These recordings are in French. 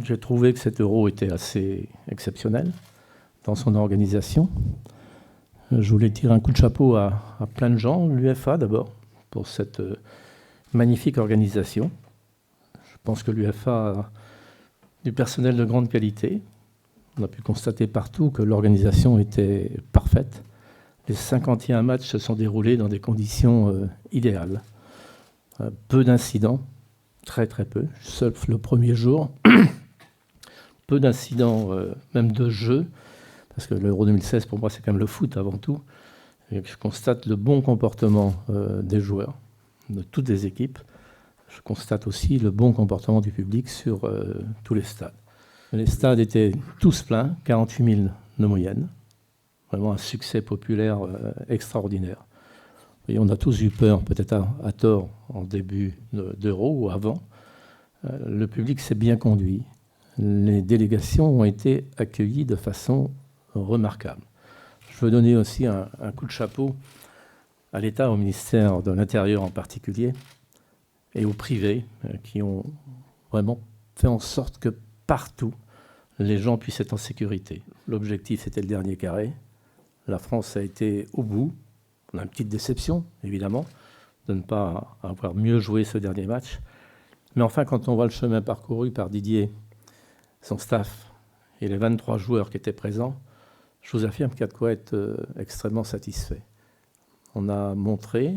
J'ai trouvé que cet Euro était assez exceptionnel dans son organisation. Je voulais tirer un coup de chapeau à plein de gens, l'UEFA d'abord, pour cette magnifique organisation. Je pense que l'UEFA a du personnel de grande qualité. On a pu constater partout que l'organisation était parfaite. Les 51 matchs se sont déroulés dans des conditions idéales. Peu d'incidents, très très peu, sauf le premier jour. Peu d'incidents, même de jeu, parce que l'Euro 2016, pour moi, c'est quand même le foot avant tout. Et je constate le bon comportement des joueurs, de toutes les équipes. Je constate aussi le bon comportement du public sur tous les stades. Les stades étaient tous pleins, 48 000 de moyenne. Vraiment un succès populaire extraordinaire. Et on a tous eu peur, peut-être à tort, en début d'Euro ou avant. Le public s'est bien conduit. Les délégations ont été accueillies de façon remarquable. Je veux donner aussi un coup de chapeau à l'État, au ministère de l'Intérieur en particulier, et aux privés qui ont vraiment fait en sorte que partout, les gens puissent être en sécurité. L'objectif, c'était le dernier carré. La France a été au bout. On a une petite déception, évidemment, de ne pas avoir mieux joué ce dernier match. Mais enfin, quand on voit le chemin parcouru par Didier, son staff et les 23 joueurs qui étaient présents, je vous affirme qu'il y a de quoi être extrêmement satisfait. On a montré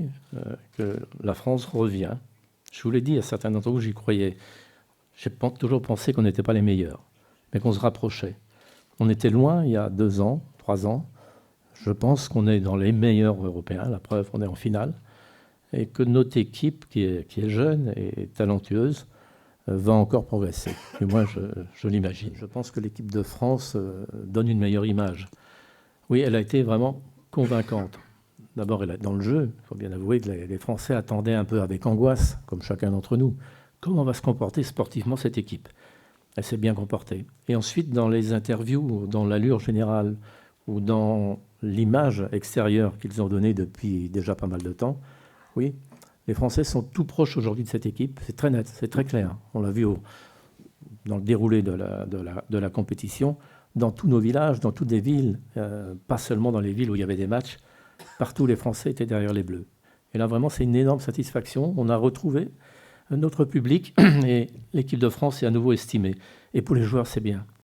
que la France revient. Je vous l'ai dit, à certains d'entre vous, j'y croyais. J'ai toujours pensé qu'on n'était pas les meilleurs, mais qu'on se rapprochait. On était loin il y a 2 ans, 3 ans. Je pense qu'on est dans les meilleurs européens. La preuve, on est en finale. Et que notre équipe, qui est jeune et talentueuse, va encore progresser. Et moi, je l'imagine. Je pense que l'équipe de France donne une meilleure image. Oui, elle a été vraiment convaincante. D'abord, dans le jeu, il faut bien avouer que les Français attendaient un peu avec angoisse, comme chacun d'entre nous, comment va se comporter sportivement cette équipe. Elle s'est bien comportée. Et ensuite, dans les interviews, dans l'allure générale, ou dans l'image extérieure qu'ils ont donnée depuis déjà pas mal de temps, oui, les Français sont tout proches aujourd'hui de cette équipe. C'est très net, c'est très clair. On l'a vu dans le déroulé de la compétition, dans tous nos villages, dans toutes les villes, pas seulement dans les villes où il y avait des matchs, partout les Français étaient derrière les Bleus. Et là, vraiment, c'est une énorme satisfaction. On a retrouvé notre public et l'équipe de France est à nouveau estimée. Et pour les joueurs, c'est bien.